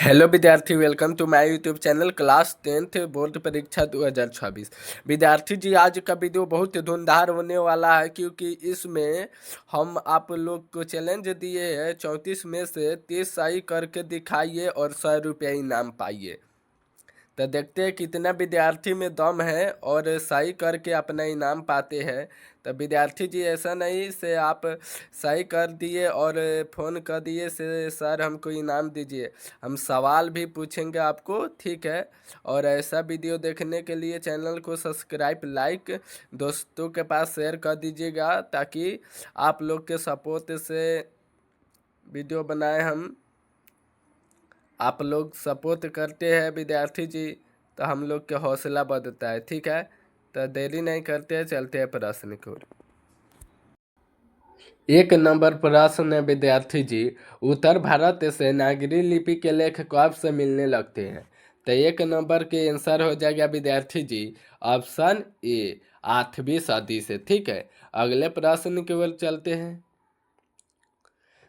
Hello विद्यार्थी, welcome to my YouTube channel class 10th board परीक्षा 2026। विद्यार्थी जी, आज का वीडियो बहुत धुंधार होने वाला है क्योंकि इसमें हम आप लोग को चैलेंज दिए हैं 34 में से 30 सही करके दिखाइए और 100 रुपये इनाम पाइए। तो देखते हैं कितना विद्यार्थी में दम है और सही करके अपना इनाम पाते हैं। तो विद्यार्थी जी, ऐसा नहीं से आप सही कर दिए और फ़ोन कर दिए से सर हमको इनाम दीजिए। हम सवाल भी पूछेंगे आपको, ठीक है। और ऐसा वीडियो देखने के लिए चैनल को सब्सक्राइब, लाइक, दोस्तों के पास शेयर कर दीजिएगा ताकि आप लोग के सपोर्ट से वीडियो बनाए हम। आप लोग सपोर्ट करते हैं विद्यार्थी जी तो हम लोग के हौसला बढ़ता है, ठीक है। तो देरी नहीं करते हैं, चलते हैं प्रश्न की ओर। 1 नंबर प्रश्न है विद्यार्थी जी, उत्तर भारत से नागरी लिपि के लेख कब से मिलने लगते हैं? तो 1 नंबर के आंसर हो जाएगा विद्यार्थी जी ऑप्शन ए, 8वीं सदी से, ठीक है। अगले प्रश्न की ओर चलते हैं।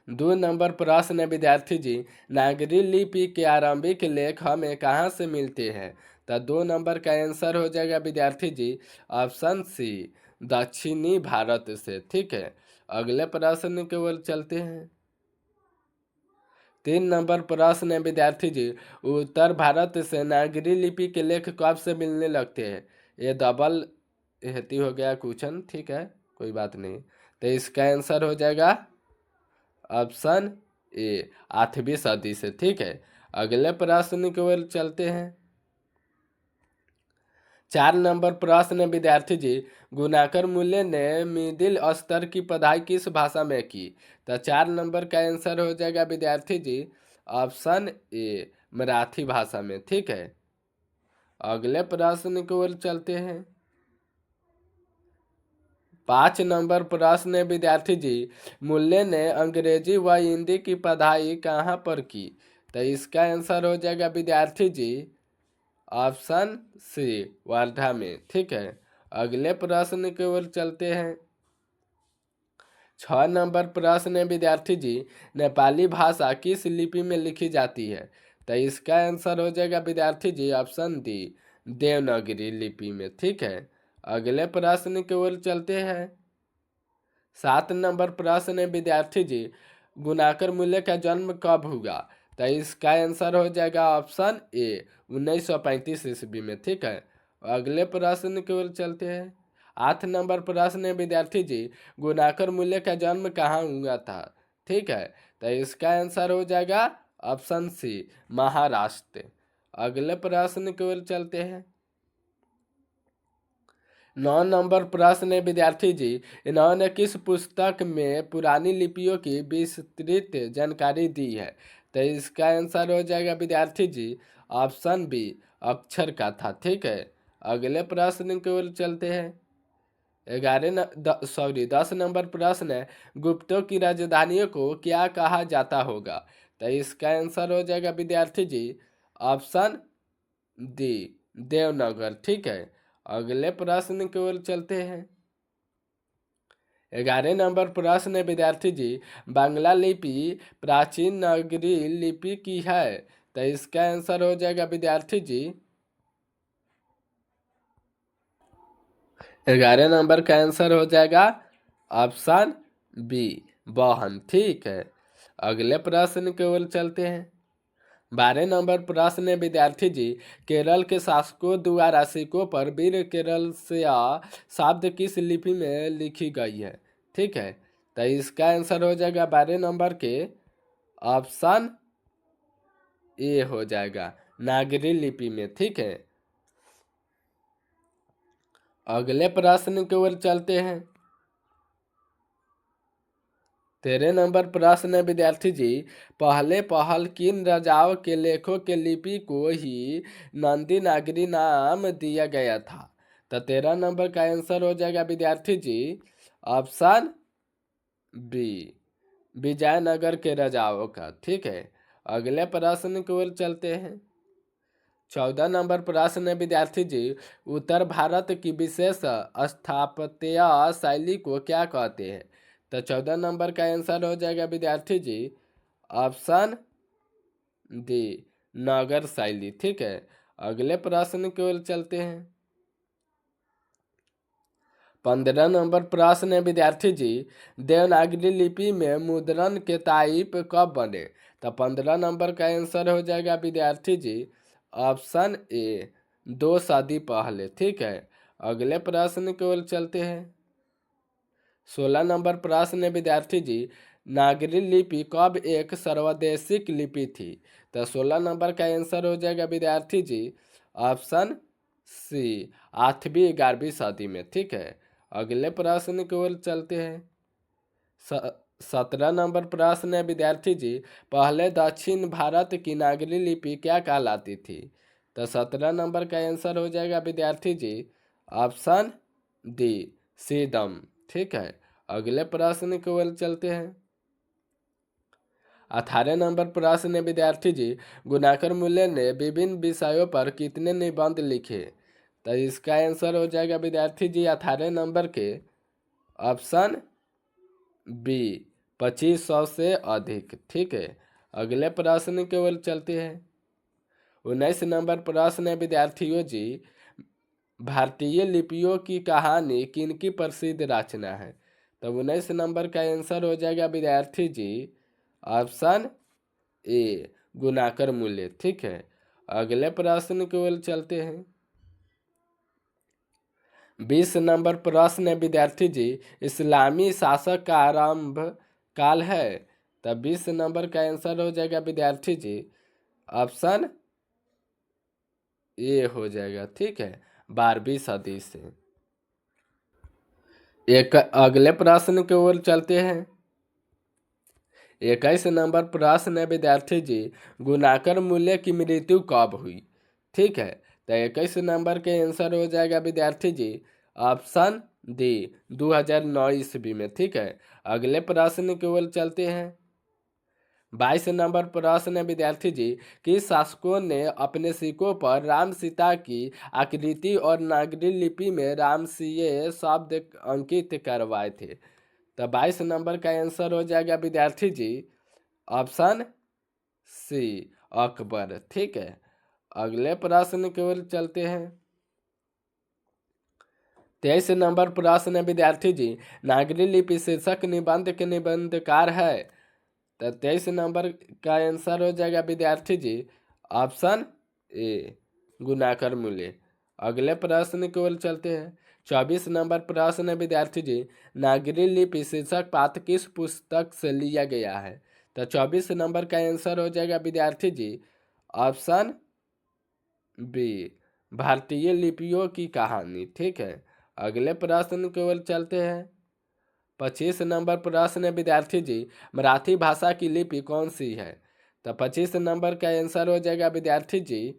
2 नंबर प्रश्न है विद्यार्थी जी, नागरी लिपि के आरंभिक लेख हमें कहाँ से मिलते हैं? तो 2 नंबर का आंसर हो जाएगा विद्यार्थी जी ऑप्शन सी, दक्षिणी भारत से, ठीक है। अगले प्रश्न की ओर चलते हैं। 3 नंबर प्रश्न है विद्यार्थी जी, उत्तर भारत से नागरी लिपि के लेख कब से मिलने लगते हैं? ये डबल हेती हो गया क्वेश्चन, ठीक है, कोई बात नहीं। तो इसका आंसर हो जाएगा ऑप्शन ए, 8वीं सदी से, ठीक है। अगले प्रश्न की ओर चलते हैं। 4 नंबर प्रश्न है विद्यार्थी जी, गुणाकर मूल्य ने मिडिल स्तर की पढ़ाई किस भाषा में की? तो 4 नंबर का आंसर हो जाएगा विद्यार्थी जी ऑप्शन ए, मराठी भाषा में, ठीक है। अगले प्रश्न की ओर चलते हैं। 5 नंबर प्रश्न है विद्यार्थी जी, मूल्य ने अंग्रेजी व हिंदी की पढ़ाई कहाँ पर की? तो इसका आंसर हो जाएगा विद्यार्थी जी ऑप्शन सी, वर्धा में, ठीक है। अगले प्रश्न की ओर चलते हैं। 6 नंबर प्रश्न है विद्यार्थी जी, नेपाली भाषा किस लिपि में लिखी जाती है? तो इसका आंसर हो जाएगा विद्यार्थी जी ऑप्शन डी, देवनागरी लिपि में, ठीक है। अगले प्रश्न की ओर चलते हैं। 7 नंबर प्रश्न है विद्यार्थी जी, गुणाकर मूल्य का जन्म कब हुआ? तो इसका आंसर हो जाएगा ऑप्शन ए, 1935 ईस्वी में, ठीक है। अगले प्रश्न की ओर चलते हैं। 8 नंबर प्रश्न है विद्यार्थी जी, गुणाकर मूल्य का जन्म कहाँ हुआ था? ठीक है, तो इसका आंसर हो जाएगा ऑप्शन सी, महाराष्ट्र। अगले प्रश्न की ओर चलते हैं। 9 नंबर प्रश्न है विद्यार्थी जी, इन्होंने किस पुस्तक में पुरानी लिपियों की विस्तृत जानकारी दी है? तो इसका आंसर हो जाएगा विद्यार्थी जी ऑप्शन बी, अक्षर का था, ठीक है। अगले प्रश्न की ओर चलते हैं। 10 नंबर प्रश्न है, गुप्तों की राजधानियों को क्या कहा जाता होगा? तो इसका आंसर हो जाएगा विद्यार्थी जी ऑप्शन डी, देवनगर, ठीक है। अगले प्रश्न की ओर चलते हैं। 11 नंबर प्रश्न है विद्यार्थी जी, बांग्ला लिपि प्राचीन नागरी लिपि की है? तो इसका आंसर हो जाएगा विद्यार्थी जी 11 नंबर का आंसर हो जाएगा ऑप्शन बी, वाहन, ठीक है। अगले प्रश्न की ओर चलते हैं। 12 नंबर प्रश्न है विद्यार्थी जी, केरल के शासकों द्वारा सिक्कों पर वीर केरल से शब्द किस लिपि में लिखी गई है? ठीक है, तो इसका आंसर हो जाएगा 12 नंबर के ऑप्शन ए हो जाएगा, नागरी लिपि में, ठीक है। अगले प्रश्न की ओर चलते हैं। 13 नंबर प्रश्न है विद्यार्थी जी, पहले पहल किन राजाओं के लेखों के लिपि को ही नंदी नागरी नाम दिया गया था? तो 13 नंबर का आंसर हो जाएगा विद्यार्थी जी ऑप्शन बी, विजयनगर के राजाओं का, ठीक है। अगले प्रश्न की ओर चलते हैं। 14 नंबर प्रश्न है विद्यार्थी जी, उत्तर भारत की विशेष स्थापत्य शैली को क्या कहते हैं? तो 14 नंबर का आंसर हो जाएगा विद्यार्थी जी ऑप्शन डी, नगर शैली। ठीक है, अगले प्रश्न की ओर चलते हैं। 15 नंबर प्रश्न है विद्यार्थी जी, देवनागरी लिपि में मुद्रण के टाइप कब बने? तो 15 नंबर का आंसर हो जाएगा विद्यार्थी जी ऑप्शन ए, 2 सदी पहले। ठीक है, अगले प्रश्न की ओर चलते हैं। 16 नंबर प्रश्न है विद्यार्थी जी, नागरी लिपि कब एक सर्वदेशिक लिपि थी? तो 16 नंबर का आंसर हो जाएगा विद्यार्थी जी ऑप्शन सी, 8वीं 11वीं सदी में। ठीक है, अगले प्रश्न की ओर चलते हैं। 17 नंबर प्रश्न है विद्यार्थी जी, पहले दक्षिण भारत की नागरी लिपि क्या कहलाती थी? तो 17 नंबर का आंसर हो जाएगा विद्यार्थी जी ऑप्शन डी, सीदम। ठीक है, अगले प्रश्न की ओर चलते हैं। 18 नंबर प्रश्न है विद्यार्थी जी, गुणाकर मूल्य ने विभिन्न विषयों पर कितने निबंध लिखे? तो इसका आंसर हो जाएगा विद्यार्थी जी 18 नंबर के ऑप्शन बी, 2500 से अधिक। ठीक है, अगले प्रश्न की ओर चलते हैं। 19 नंबर प्रश्न है विद्यार्थियों जी, भारतीय लिपियों की कहानी किनकी प्रसिद्ध रचना है? तो 19 नंबर का आंसर हो जाएगा विद्यार्थी जी ऑप्शन ए, गुणाकर मूल्य। ठीक है, अगले प्रश्न की ओर चलते हैं। 20 नंबर प्रश्न है विद्यार्थी जी, इस्लामी शासक का आरंभ काल है? तब 20 नंबर का आंसर हो जाएगा विद्यार्थी जी ऑप्शन ए हो जाएगा। ठीक है, 12वीं सदी से। एक अगले प्रश्न की ओर चलते हैं। 21 नंबर प्रश्न है विद्यार्थी जी, गुणाकर मूल्य की मृत्यु कब हुई? ठीक है, तो 21 नंबर के आंसर हो जाएगा विद्यार्थी जी ऑप्शन डी, 2009 ईस्वी में। ठीक है, अगले प्रश्न की ओर चलते हैं। 22 नंबर प्रश्न है विद्यार्थी जी, किस शासकों ने अपने सिक्कों पर राम सीता की आकृति और नागरी लिपि में रामसीय शब्द अंकित करवाए थे? तो 22 नंबर का आंसर हो जाएगा विद्यार्थी जी ऑप्शन सी, अकबर। ठीक है, अगले प्रश्न की ओर चलते हैं। 23 नंबर प्रश्न है विद्यार्थी जी, नागरी लिपि शीर्षक निबंध के निबंधकार है? तो 23 नंबर का आंसर हो जाएगा विद्यार्थी जी ऑप्शन ए, गुणाकर मूल्य। अगले प्रश्न की ओर चलते हैं। 24 नंबर प्रश्न है विद्यार्थी जी, नागरी लिपि शीर्षक पाठ किस पुस्तक से लिया गया है? तो 24 नंबर का आंसर हो जाएगा विद्यार्थी जी ऑप्शन बी, भारतीय लिपियों की कहानी। ठीक है, अगले प्रश्न की ओर चलते हैं। 25 नंबर प्रश्न है विद्यार्थी जी, मराठी भाषा की लिपि कौन सी है? तो 25 नंबर का आंसर हो जाएगा विद्यार्थी जी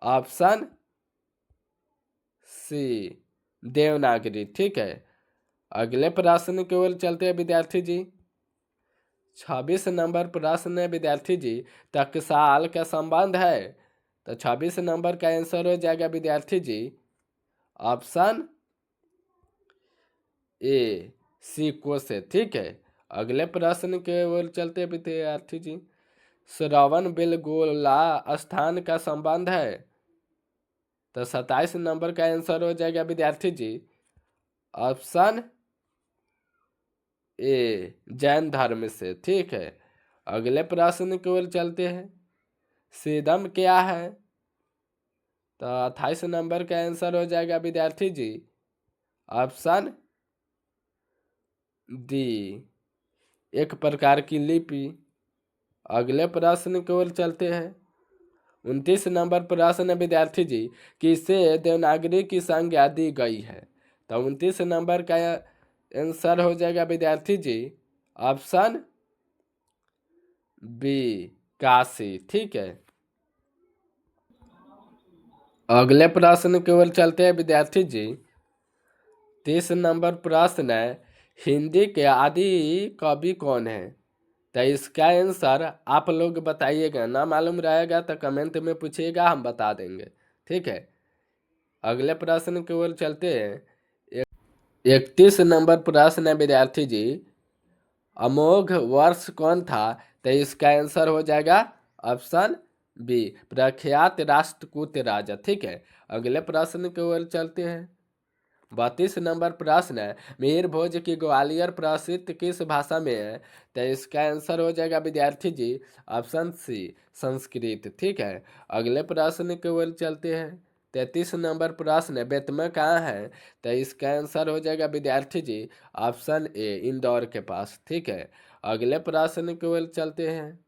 ऑप्शन सी, देवनागरी। ठीक है, अगले प्रश्न की ओर चलते हैं विद्यार्थी जी। 26 नंबर प्रश्न है विद्यार्थी जी, टकसाल का संबंध है? तो 26 नंबर का आंसर हो जाएगा विद्यार्थी जी ऑप्शन ए, सिक्कों से। ठीक है, अगले प्रश्न के ओर चलते विद्यार्थी जी, श्रवण बेलगोला स्थान का संबंध है? तो 27 नंबर का आंसर हो जाएगा विद्यार्थी जी ऑप्शन ए, जैन धर्म से। ठीक है, अगले प्रश्न की ओर चलते हैं। सीदम क्या है? तो 28 नंबर का आंसर हो जाएगा विद्यार्थी जी ऑप्शन डी, एक प्रकार की लिपि। अगले प्रश्न की ओर चलते हैं। 29 नंबर प्रश्न है विद्यार्थी जी, किसे देवनागरी की संज्ञा दी गई है? तो 29 नंबर का आंसर हो जाएगा विद्यार्थी जी ऑप्शन बी, काशी। ठीक है, अगले प्रश्न की ओर चलते हैं विद्यार्थी जी। 30 नंबर प्रश्न है, हिंदी के आदि कवि कौन है? तो इसका आंसर आप लोग बताइएगा, ना मालूम रहेगा तो कमेंट में पूछिएगा, हम बता देंगे। ठीक है, अगले प्रश्न की ओर चलते हैं। 31 नंबर प्रश्न है विद्यार्थी जी, अमोघ वर्ष कौन था? तो इसका आंसर हो जाएगा ऑप्शन बी प्रख्यात राष्ट्रकूट राजा। ठीक है, अगले प्रश्न की ओर चलते हैं। 32 नंबर प्रश्न है, मिहिर भोज की ग्वालियर प्रसिद्ध किस भाषा में है? तो इसका आंसर हो जाएगा विद्यार्थी जी ऑप्शन सी संस्कृत। ठीक है, अगले प्रश्न की ओर चलते हैं। 33 नंबर प्रश्न है, बेतमा कहाँ है? तो इसका आंसर हो जाएगा विद्यार्थी जी ऑप्शन ए इंदौर के पास। ठीक है, अगले प्रश्न की ओर चलते हैं।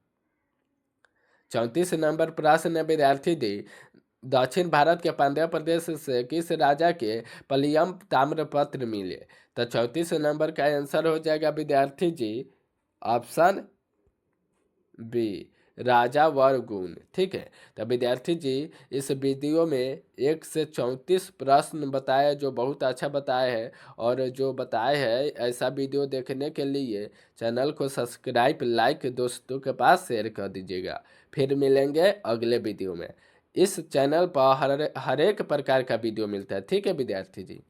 34 नंबर प्रश्न है विद्यार्थी जी, दक्षिण भारत के पंद्रह प्रदेश से किस राजा के पलियम ताम्रपत्र मिले? तो 34 नंबर का आंसर हो जाएगा विद्यार्थी जी ऑप्शन बी राजा वरगुण। ठीक है, तो विद्यार्थी जी इस वीडियो में 1 से 34 प्रश्न बताए जो बहुत अच्छा बताए हैं, और जो बताए हैं ऐसा वीडियो देखने के लिए चैनल को सब्सक्राइब लाइक दोस्तों के पास शेयर कर दीजिएगा। फिर मिलेंगे अगले वीडियो में। इस चैनल पर हर एक प्रकार का वीडियो मिलता है। ठीक है विद्यार्थी जी।